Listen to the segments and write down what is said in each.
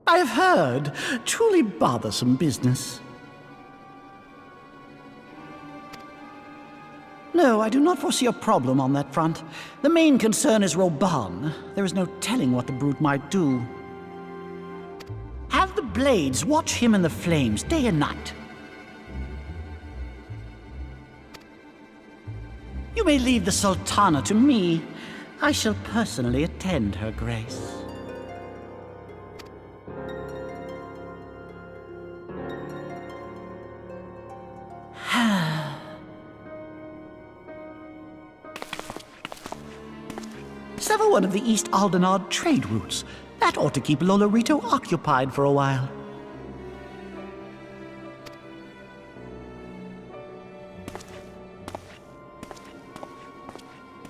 I have heard. Truly bothersome business. No, I do not foresee a problem on that front. The main concern is Reborn. There is no telling what the brute might do. Have the Blades watch him in the flames day and night. You may leave the Sultana to me. I shall personally attend her grace. Sever one of the East Aldenard trade routes. That ought to keep Lolorito occupied for a while.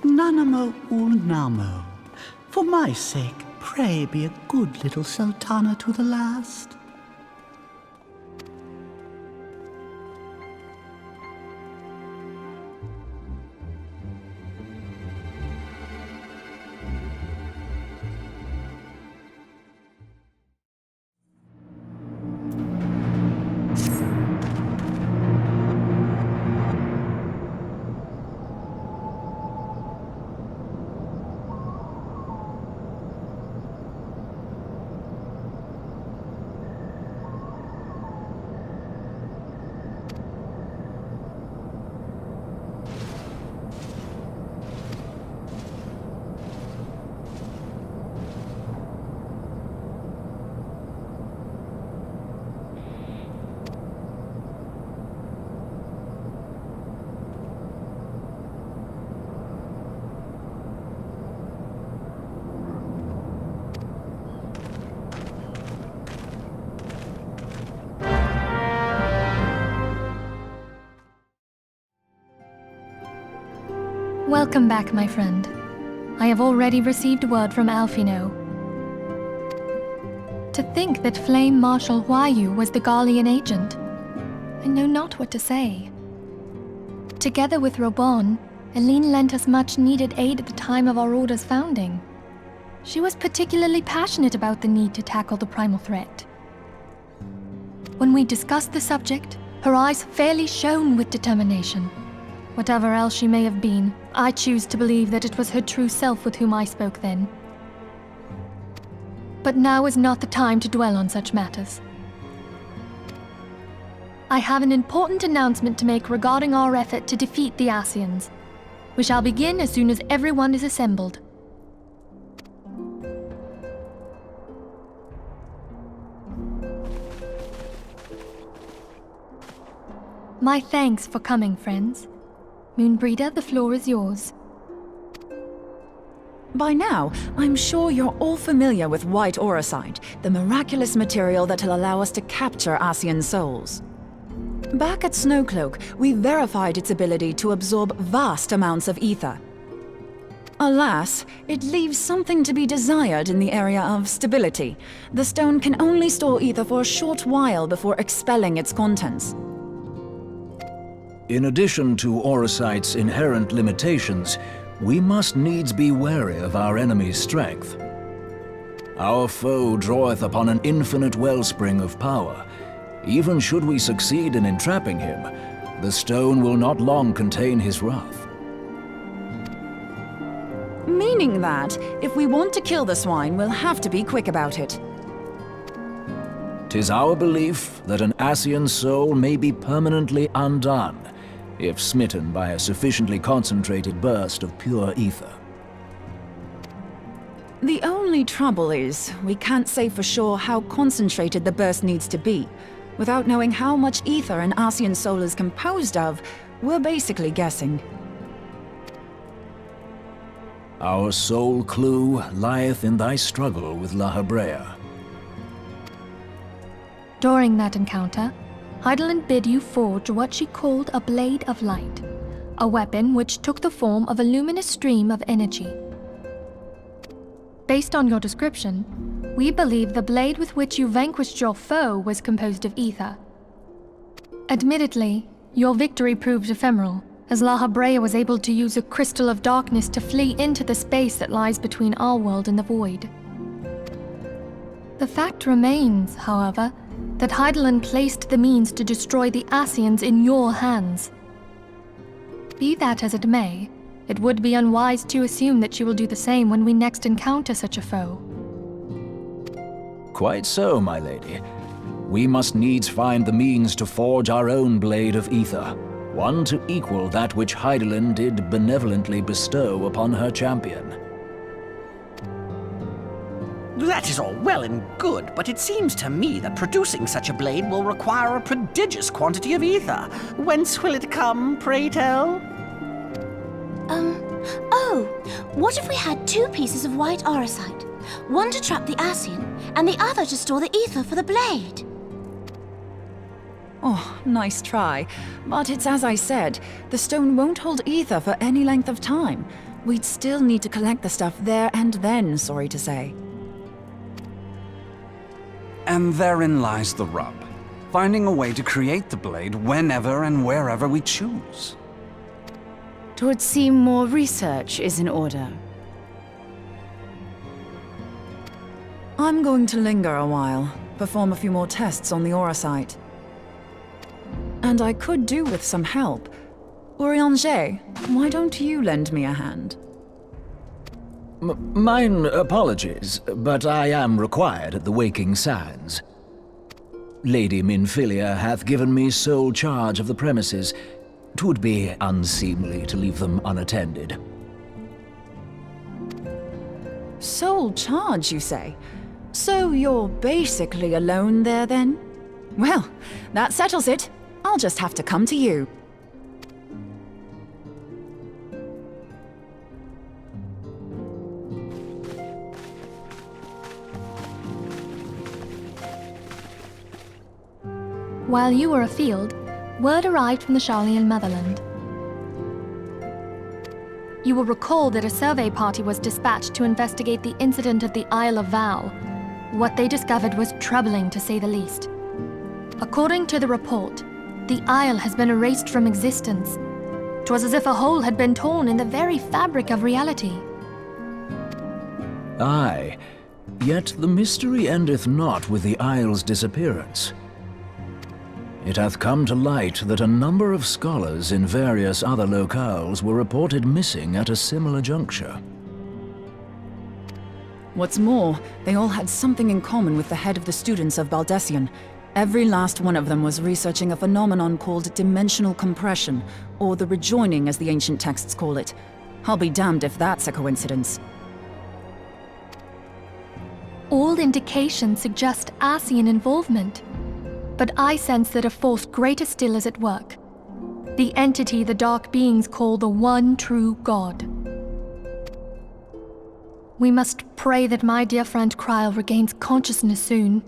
Nanamo Unamo. For my sake, pray be a good little Sultana to the last. Welcome back, my friend. I have already received word from Alfino. To think that Flame Marshal Huayu was the Garlean agent, I know not what to say. Together with Reborn, Eileen lent us much-needed aid at the time of our Order's founding. She was particularly passionate about the need to tackle the primal threat. When we discussed the subject, her eyes fairly shone with determination. Whatever else she may have been, I choose to believe that it was her true self with whom I spoke then. But now is not the time to dwell on such matters. I have an important announcement to make regarding our effort to defeat the Ascians. We shall begin as soon as everyone is assembled. My thanks for coming, friends. Moonbreeder, the floor is yours. By now, I'm sure you're all familiar with White Auracite, the miraculous material that will allow us to capture Ascian souls. Back at Snowcloak, we verified its ability to absorb vast amounts of ether. Alas, it leaves something to be desired in the area of stability. The stone can only store ether for a short while before expelling its contents. In addition to Auracite's inherent limitations, we must needs be wary of our enemy's strength. Our foe draweth upon an infinite wellspring of power. Even should we succeed in entrapping him, the stone will not long contain his wrath. Meaning that, if we want to kill the swine, we'll have to be quick about it. 'Tis our belief that an Ascian soul may be permanently undone, if smitten by a sufficiently concentrated burst of pure ether. The only trouble is, we can't say for sure how concentrated the burst needs to be. Without knowing how much ether an Ascian soul is composed of, we're basically guessing. Our sole clue lieth in thy struggle with La Habrea. During that encounter, Heidelin bid you forge what she called a Blade of Light, a weapon which took the form of a luminous stream of energy. Based on your description, we believe the blade with which you vanquished your foe was composed of ether. Admittedly, your victory proved ephemeral, as La Habrea was able to use a crystal of darkness to flee into the space that lies between our world and the void. The fact remains, however, that Hydaelyn placed the means to destroy the Ascians in your hands. Be that as it may, it would be unwise to assume that she will do the same when we next encounter such a foe. Quite so, my lady. We must needs find the means to forge our own blade of ether, one to equal that which Hydaelyn did benevolently bestow upon her champion. That is all well and good, but it seems to me that producing such a blade will require a prodigious quantity of ether. Whence will it come, pray tell? Oh, what if we had 2 pieces of white orosite? One to trap the Ascian, and the other to store the ether for the blade. Oh, nice try. But it's as I said, the stone won't hold ether for any length of time. We'd still need to collect the stuff there and then, sorry to say. And therein lies the rub. Finding a way to create the blade whenever and wherever we choose. It would seem more research is in order. I'm going to linger a while, perform a few more tests on the orosite. And I could do with some help. Urianger, why don't you lend me a hand? Mine apologies, but I am required at the Waking Sands. Lady Minfilia hath given me sole charge of the premises. 'Twould be unseemly to leave them unattended. Sole charge, you say? So you're basically alone there, then? Well, that settles it. I'll just have to come to you. While you were afield, word arrived from the Sharlayan motherland. You will recall that a survey party was dispatched to investigate the incident at the Isle of Val. What they discovered was troubling, to say the least. According to the report, the isle has been erased from existence. 'Twas as if a hole had been torn in the very fabric of reality. Aye, yet the mystery endeth not with the isle's disappearance. It hath come to light that a number of scholars in various other locales were reported missing at a similar juncture. What's more, they all had something in common with the head of the students of Baldessian. Every last one of them was researching a phenomenon called dimensional compression, or the rejoining as the ancient texts call it. I'll be damned if that's a coincidence. All indications suggest Ascian involvement, but I sense that a force greater still is at work. The entity the Dark Beings call the One True God. We must pray that my dear friend Kryl regains consciousness soon.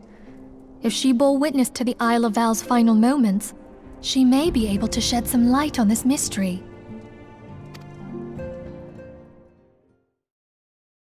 If she bore witness to the Isle of Val's final moments, she may be able to shed some light on this mystery.